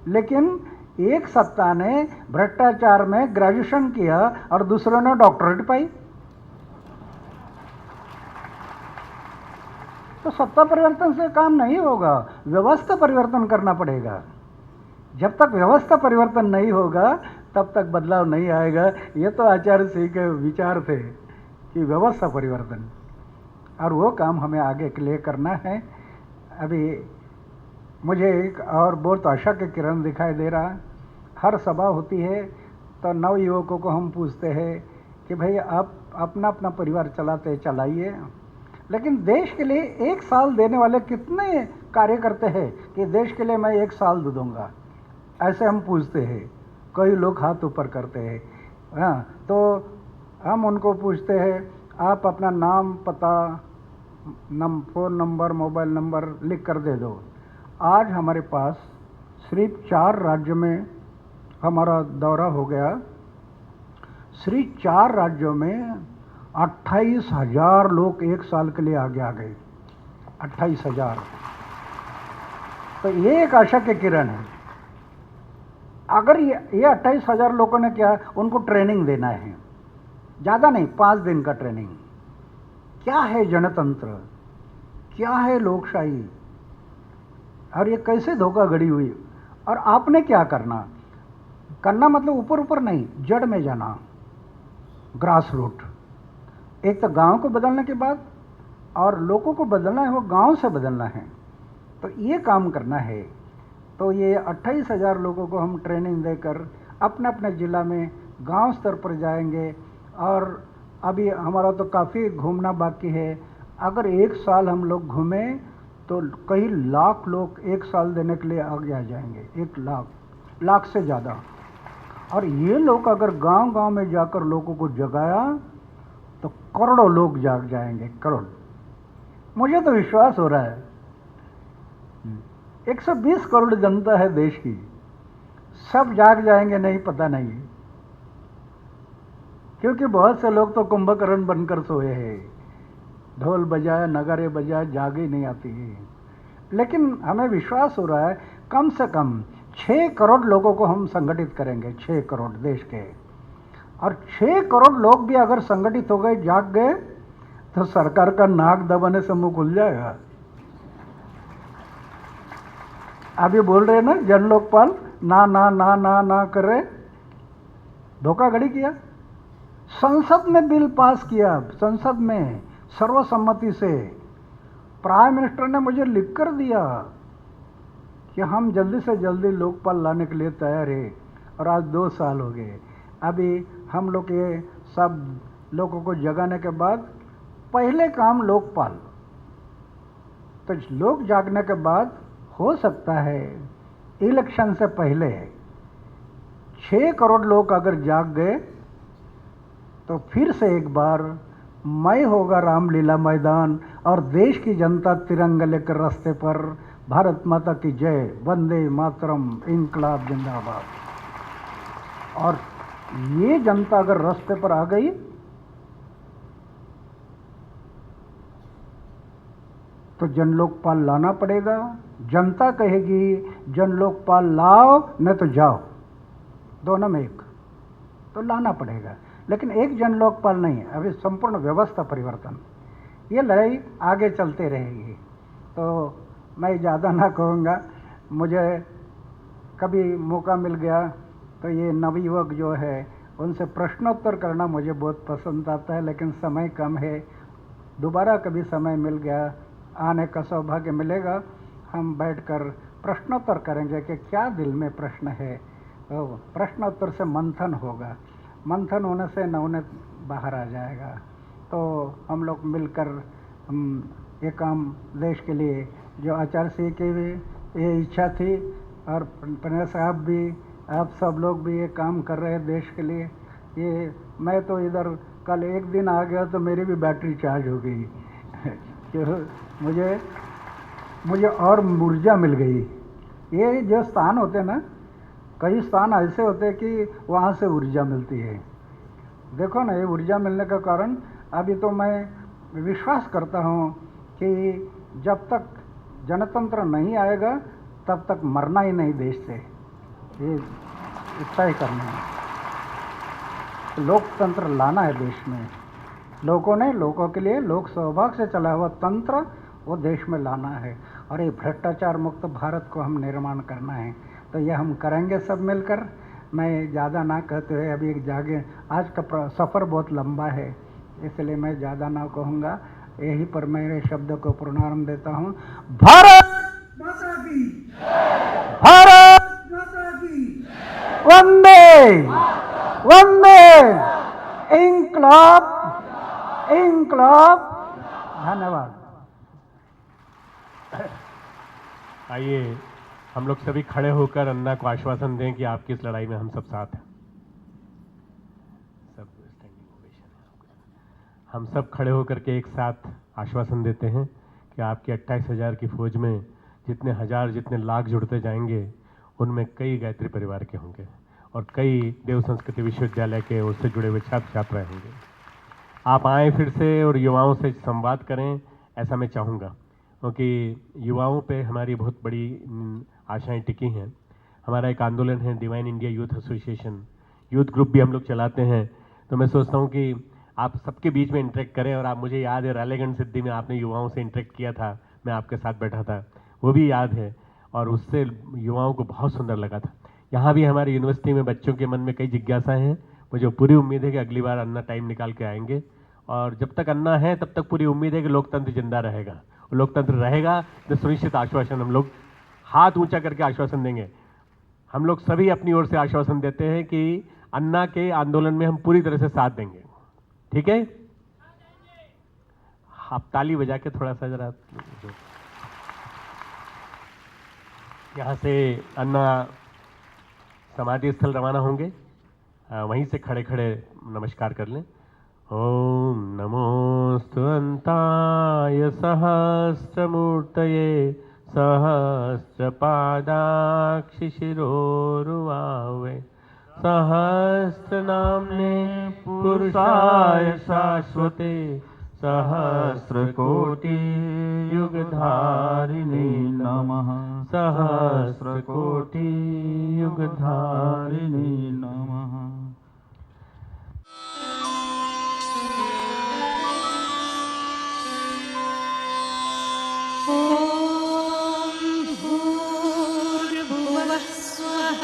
लेकिन एक सत्ता ने भ्रष्टाचार में ग्रेजुएशन किया और दूसरों ने डॉक्टरेट पाई। तो सत्ता परिवर्तन से काम नहीं होगा, व्यवस्था परिवर्तन करना पड़ेगा। जब तक व्यवस्था परिवर्तन नहीं होगा तब तक बदलाव नहीं आएगा। ये तो आचार्य सिंह के विचार थे कि व्यवस्था परिवर्तन, और वो काम हमें आगे के लिए करना है। अभी मुझे एक और बहुत आशा के किरण दिखाई दे रहा। हर सभा होती है तो नव युवकों को हम पूछते हैं कि भाई आप अपना अपना परिवार चलाते चलाइए, लेकिन देश के लिए 1 साल देने वाले कितने कार्य करते हैं कि देश के लिए मैं 1 साल दे दूँगा, ऐसे हम पूछते हैं। कई लोग हाथ ऊपर करते हैं। हाँ, तो हम उनको पूछते हैं आप अपना नाम, पता, फ़ोन नंबर, मोबाइल नंबर लिख कर दे दो। आज हमारे पास सिर्फ 4 राज्य में हमारा दौरा हो गया, सिर्फ 4 राज्यों में 28,000 लोग 1 साल के लिए आगे आ गए। 28,000। तो ये एक आशा की किरण है। अगर ये 28,000 लोगों ने क्या, उनको ट्रेनिंग देना है, ज़्यादा नहीं, 5 दिन का ट्रेनिंग। क्या है जनतंत्र, क्या है लोकशाही, और ये कैसे धोखाधड़ी हुई, और आपने क्या करना। करना मतलब ऊपर ऊपर नहीं, जड़ में जाना, ग्रास रूट। एक तो गांव को बदलने के बाद, और लोगों को बदलना है वो गांव से बदलना है, तो ये काम करना है। तो ये 28,000 लोगों को हम ट्रेनिंग देकर अपने अपने ज़िला में गांव स्तर पर जाएंगे। और अभी हमारा तो काफ़ी घूमना बाकी है। अगर 1 साल हम लोग घूमें तो कई लाख लोग 1 साल देने के लिए आगे आ जाएंगे, 1 लाख से ज़्यादा। और ये लोग अगर गांव गांव में जाकर लोगों को जगाया तो करोड़ों लोग जाग जाएंगे, करोड़। मुझे तो विश्वास हो रहा है 120 करोड़ जनता है देश की, सब जाग जाएंगे, नहीं पता नहीं, क्योंकि बहुत से लोग तो कुंभकर्ण बनकर सोए हैं, ढोल बजाया नगारे बजाया, जागे नहीं आती है। लेकिन हमें विश्वास हो रहा है कम से कम 6 करोड़ लोगों को हम संगठित करेंगे, 6 करोड़ देश के। और 6 करोड़ लोग भी अगर संगठित हो गए, जाग गए, तो सरकार का नाक दबाने से मुंह खुल जाएगा। अभी बोल रहे ना जन लोकपाल, ना ना ना ना ना कर रहे, धोखाधड़ी किया। संसद में बिल पास किया, संसद में सर्वसम्मति से। प्राइम मिनिस्टर ने मुझे लिख कर दिया कि हम जल्दी से जल्दी लोकपाल लाने के लिए तैयार है, और आज 2 साल हो गए। अभी हम लोग ये सब लोगों को जगाने के बाद पहले काम लोकपाल, तो लोग जागने के बाद हो सकता है इलेक्शन से पहले 6 करोड़ लोग अगर जाग गए तो फिर से एक बार मय होगा रामलीला मैदान, और देश की जनता तिरंगा लेकर रास्ते पर, भारत माता की जय, वंदे मातरम, इंकलाब जिंदाबाद। और ये जनता अगर रास्ते पर आ गई तो जन लोकपाल लाना पड़ेगा। जनता कहेगी जन लोकपाल लाओ न तो जाओ, दोनों में एक तो लाना पड़ेगा। लेकिन एक जन लोकपाल नहीं, अभी संपूर्ण व्यवस्था परिवर्तन, ये लड़ाई आगे चलते रहेगी। तो मैं ज़्यादा ना कहूँगा, मुझे कभी मौका मिल गया तो ये नवयुवक जो है उनसे प्रश्नोत्तर करना मुझे बहुत पसंद आता है, लेकिन समय कम है। दोबारा कभी समय मिल गया, आने का सौभाग्य मिलेगा, हम बैठकर प्रश्नोत्तर करेंगे कि क्या दिल में प्रश्न है। तो प्रश्नोत्तर से मंथन होगा, मंथन होने से नवनीत बाहर आ जाएगा। तो हम लोग मिलकर हम ये काम देश के लिए, जो आचार्य सिंह की भी ये इच्छा थी और पनेर साहब भी, आप सब लोग भी ये काम कर रहे हैं देश के लिए। ये मैं तो इधर कल एक दिन आ गया तो मेरी भी बैटरी चार्ज हो गई कि मुझे और ऊर्जा मिल गई। ये जो स्थान होते हैं ना, कई स्थान ऐसे होते हैं कि वहाँ से ऊर्जा मिलती है। देखो ना, ये ऊर्जा मिलने का कारण अभी तो मैं विश्वास करता हूँ कि जब तक जनतंत्र नहीं आएगा तब तक मरना ही नहीं देश से, ये इतना ही करना है। लोकतंत्र लाना है देश में, लोगों ने, लोगों के लिए लोक सहभाग से चला हुआ तंत्र वो देश में लाना है, और ये भ्रष्टाचार मुक्त भारत को हम निर्माण करना है। तो ये हम करेंगे सब मिलकर। मैं ज़्यादा ना कहते हुए अभी एक जागे, आज का सफ़र बहुत लंबा है, इसलिए मैं ज़्यादा ना कहूँगा, यही पर मेरे शब्द को पूर्णारंभ देता हूँ। भारत माता की, भारत माता की, वंदे वंदे, इंकलाब इंकलाब। धन्यवाद। आइए हम लोग सभी खड़े होकर अन्ना को आश्वासन दें कि आपकी इस लड़ाई में हम सब साथ हैं। सब स्टैंडिंग ओवेशन है। हम सब खड़े होकर के एक साथ आश्वासन देते हैं कि आपकी 28,000 की फौज में जितने हजार, जितने लाख जुड़ते जाएंगे, उनमें कई गायत्री परिवार के होंगे और कई देव संस्कृति विश्वविद्यालय के उससे जुड़े हुए छात्र छात्रा रहेंगे। आप आए फिर से और युवाओं से संवाद करें, ऐसा मैं चाहूँगा, क्योंकि युवाओं पे हमारी बहुत बड़ी आशाएं टिकी हैं। हमारा एक आंदोलन है divine India youth association, youth group भी हम लोग चलाते हैं। तो मैं सोचता हूँ कि आप सबके बीच में इंटरेक्ट करें, और आप, मुझे याद है रालेगंज सिद्धि में आपने युवाओं से इंटरेक्ट किया था, मैं आपके साथ बैठा था, वो भी याद है, और उससे युवाओं को बहुत सुंदर लगा था। यहाँ भी हमारी यूनिवर्सिटी में बच्चों के मन में कई जिज्ञासाएँ हैं। मुझे पूरी उम्मीद है कि अगली बार अन्ना टाइम निकाल के आएंगे, और जब तक अन्ना है तब तक पूरी उम्मीद है कि लोकतंत्र जिंदा रहेगा। लोकतंत्र रहेगा तो सुनिश्चित आश्वासन हम लोग हाथ ऊंचा करके आश्वासन देंगे। हम लोग सभी अपनी ओर से आश्वासन देते हैं कि अन्ना के आंदोलन में हम पूरी तरह से साथ देंगे। ठीक है, आप ताली बजा के थोड़ा सा जरा। यहाँ से अन्ना समाधि स्थल रवाना होंगे। वहीं से खड़े खड़े नमस्कार कर लें। ओम नमोस्तु अंताय सहस्रमूर्तये सहस्रपादाक्षिशिरोरुवावे सहस्रनाम्ने पुरुषाय शाश्वते सहस्रकोटि युगधारिणे नमः सहस्रकोटि युगधारिणे नमः। भूर्भुवः स्वः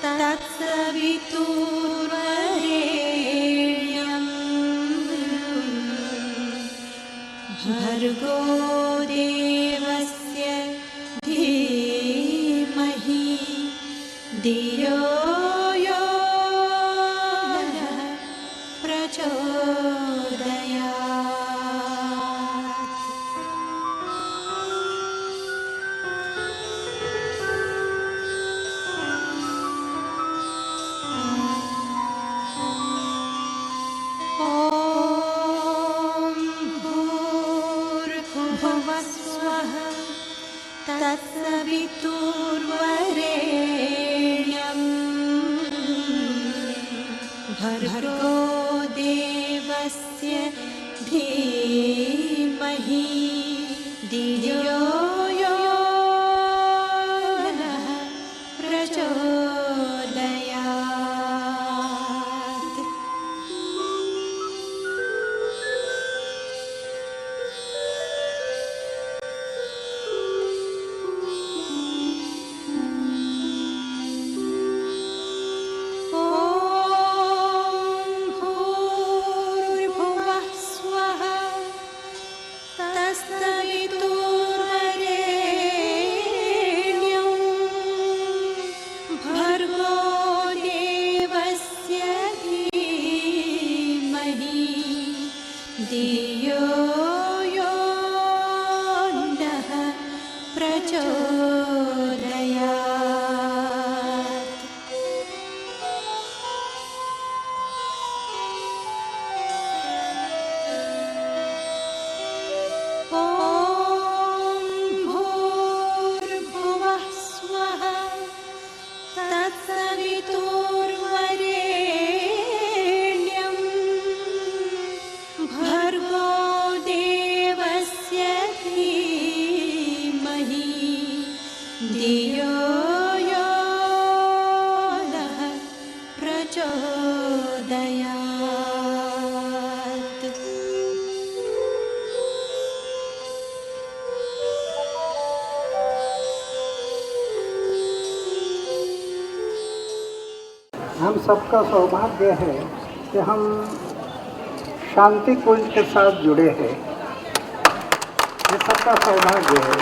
तत्सवितुर्वरेण्यं भर्गो देवस्य धीमहि धियो यो नः प्रचोदयात्। ॐ भूर्भुवः स्वः तत्सवितुर्वरेण्यं भर्गो देवस्य धीमहि धियो यो नः प्रचोदयात्। ॐ भूर्भुवः स्वः तत्सवितुर्वरेण्यं भर्गो देवस्य धीमहि धियो यो नः प्रचोदयात्। ॐ भूर्भुवः स्वः तत्सवितुर्वरेण्यं भर्गो देवस्य धीमहि धियो यो नः प्रचोदयात्। हम सबका सौभाग्य है कि हम शांति कुंज के साथ जुड़े हैं। ये सबका सौभाग्य है,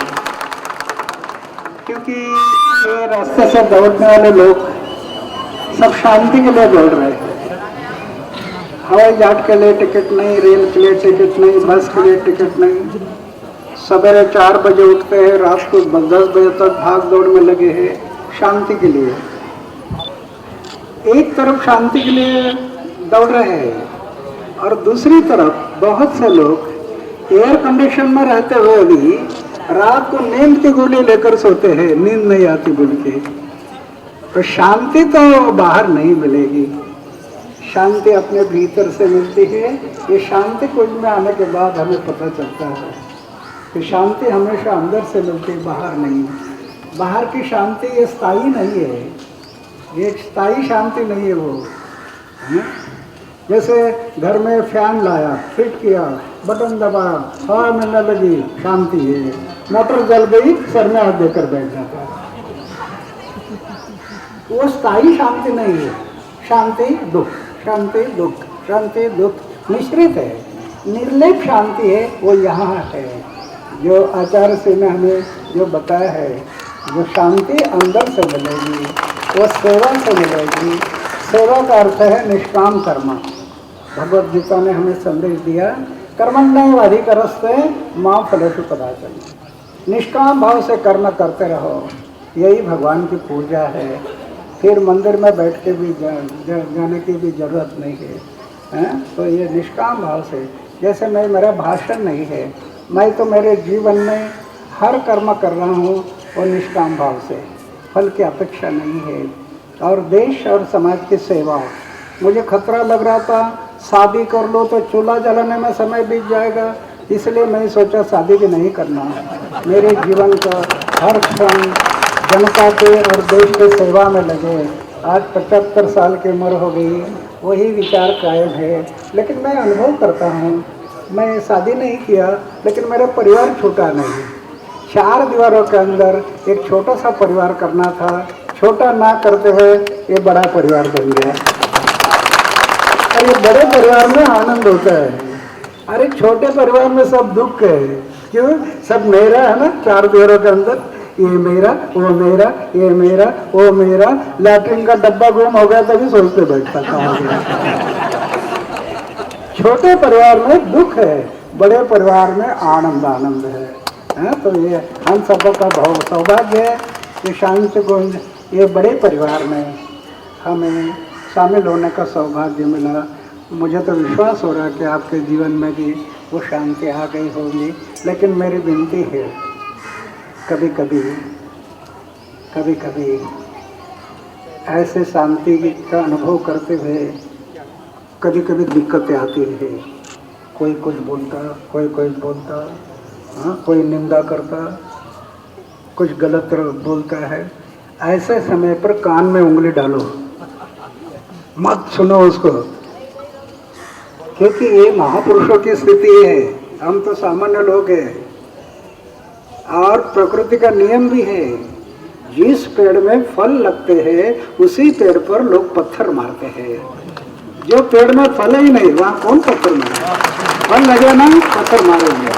क्योंकि ये रास्ते से दौड़ने वाले लोग सब शांति के लिए दौड़ रहे हैं। हवाई जहाज के लिए टिकट नहीं, रेल के लिए टिकट नहीं, बस के लिए टिकट नहीं। सवेरे 4 बजे उठते हैं, रात को 10 बजे तक भाग दौड़ में लगे हैं शांति के लिए। एक तरफ शांति के लिए दौड़ रहे हैं और दूसरी तरफ बहुत से लोग एयर कंडीशन में रहते हुए भी रात को नींद की गोली लेकर सोते हैं, नींद नहीं आती बोल के। तो शांति तो बाहर नहीं मिलेगी, शांति अपने भीतर से मिलती है। ये शांति कुंज में आने के बाद हमें पता चलता है कि शांति हमेशा अंदर से मिलती है, बाहर नहीं। बाहर की शांति ये स्थायी नहीं है, ये स्थायी शांति नहीं है वो है? जैसे घर में फैन लाया, फिट किया, बटन दबाया, हवा मिलने लगी, शांति है। मोटर जल गई, सर में हाथ देकर बैठ जाता है, वो स्थायी शांति नहीं है। शांति दुख, शांति दुख, शांति दुख मिश्रित है। निर्लेप शांति है, वो यहाँ है। जो आचार्य श्री ने हमें जो बताया है, जो शांति अंदर से मिलेगी वो सेवा से मिलेगी। सेवा का अर्थ है निष्काम कर्म। भगवद गीता ने हमें संदेश दिया, कर्मण्येवाधिकारस्ते मां फलेषु कदाचन। निष्काम भाव से कर्म करते रहो, यही भगवान की पूजा है। फिर मंदिर में बैठ के भी जाने की भी जरूरत नहीं है, हैं? तो ये निष्काम भाव से, जैसे मेरा भाषण नहीं है, मैं तो मेरे जीवन में हर कर्म कर रहा हूँ और निष्काम भाव से, फल की अपेक्षा नहीं है। और देश और समाज की सेवा, मुझे खतरा लग रहा था शादी कर लो तो चूल्हा जलाने में समय बीत जाएगा, इसलिए मैं सोचा शादी भी नहीं करना, मेरे जीवन का हर क्षण जनता के और देश के सेवा में लगे। आज 75 साल की उम्र हो गई, वही विचार कायम है। लेकिन मैं अनुभव करता हूँ, मैं शादी नहीं किया लेकिन मेरा परिवार छूटा नहीं। 4 दीवारों के अंदर एक छोटा सा परिवार करना था, छोटा ना करते हुए ये बड़ा परिवार बन गया। और ये बड़े परिवार में आनंद होता है। अरे छोटे परिवार में सब दुख है, क्यों? सब मेरा है ना, 4 दीवारों के अंदर, ये मेरा, वो मेरा, ये मेरा, वो मेरा। लैट्रिन का डब्बा गुम हो गया तभी सोचते बैठता कहाँ गया। छोटे परिवार में दुख है, बड़े परिवार में आनंद है। तो ये हम सबों का बहुत सौभाग्य है कि शांत गुंज ये बड़े परिवार में हमें शामिल होने का सौभाग्य मिला। मुझे तो विश्वास हो रहा है कि आपके जीवन में भी वो शांति आ गई होगी। लेकिन मेरी विनती है, कभी कभी ऐसे शांति का अनुभव करते हुए कभी कभी दिक्कतें आती है। कोई कुछ बोलता, कोई बोलता, हाँ, कोई निंदा करता, कुछ गलत बोलता है। ऐसे समय पर कान में उंगली डालो, मत सुनो उसको, क्योंकि ये महापुरुषों की स्थिति है, हम तो सामान्य लोग हैं। और प्रकृति का नियम भी है, जिस पेड़ में फल लगते हैं उसी पेड़ पर लोग पत्थर मारते हैं। जो पेड़ में फल ही नहीं, वहाँ कौन पत्थर मारे? फल लगे ना, पत्थर मारेंगे।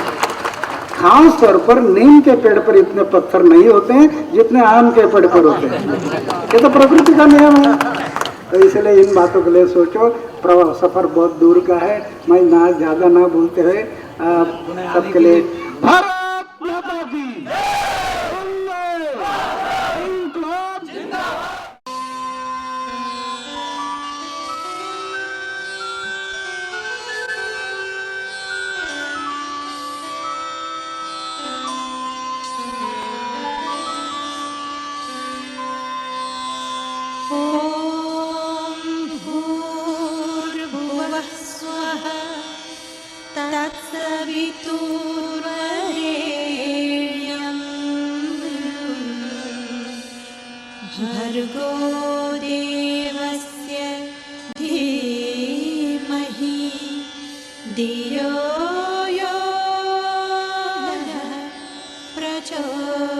खास तौर पर नीम के पेड़ पर इतने पत्थर नहीं होते हैं जितने आम के पेड़ पर होते हैं। ये तो प्रकृति का नियम है। तो इसलिए इन बातों के लिए सोचो। सफर बहुत दूर का है, मैं ना ज़्यादा ना बोलते हुए सबके लिए भारत माता की भर्गो देवस्य धीमहि धियो यो नः प्रचोदयात्।